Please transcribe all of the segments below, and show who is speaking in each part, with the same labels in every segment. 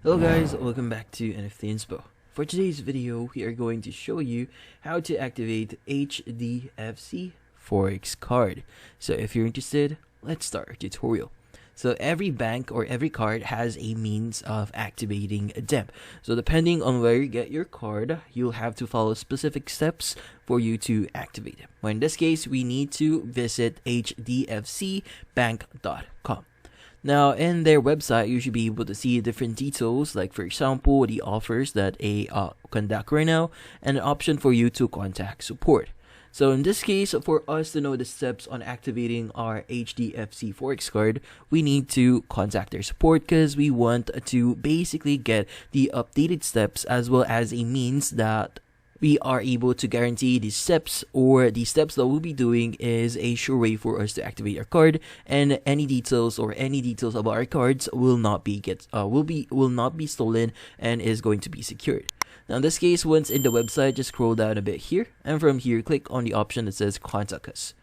Speaker 1: Hello guys, welcome back to NFT Inspo. For today's video, we are going to show you how to activate HDFC Forex Card. So if you're interested, let's start our tutorial. So every bank or every card has a means of activating them. So depending on where you get your card, you'll have to follow specific steps for you to activate them. Well, in this case, we need to visit hdfcbank.com. Now, in their website, you should be able to see different details, like for example, the offers that they conduct right now, and an option for you to contact support. So in this case, for us to know the steps on activating our HDFC Forex card, we need to contact their support because we want to basically get the updated steps as well as a means that we are able to guarantee the steps, or the steps that we'll be doing is a sure way for us to activate our card, and any details about our cards will not be stolen and is going to be secured. Now in this case, once in the website, just scroll down a bit here, and from here click on the option that says contact us.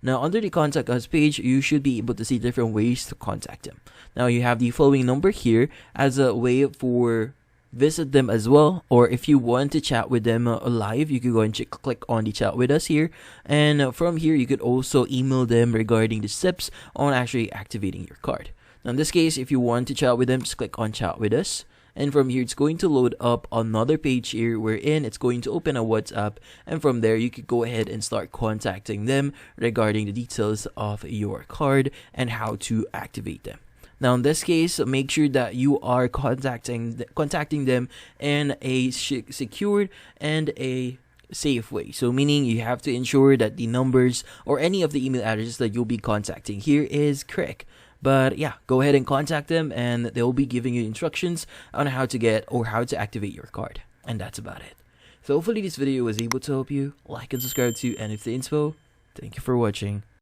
Speaker 1: Now under the contact us page, you should be able to see different ways to contact them. Now you have the following number here as a way for visit them as well, or if you want to chat with them live, you could go and click on the chat with us here, and from here you could also email them regarding the steps on actually activating your card. Now in this case, if you want to chat with them, just click on chat with us, and from here it's going to load up another page here wherein it's going to open a WhatsApp, and from there you could go ahead and start contacting them regarding the details of your card and how to activate them. Now in this case, make sure that you are contacting them in a secured and a safe way. So meaning you have to ensure that the numbers or any of the email addresses that you'll be contacting here is correct. But yeah, go ahead and contact them, and they'll be giving you instructions on how to get or how to activate your card. And that's about it. So hopefully this video was able to help you. Like and subscribe to NFT Inspo. Thank you for watching.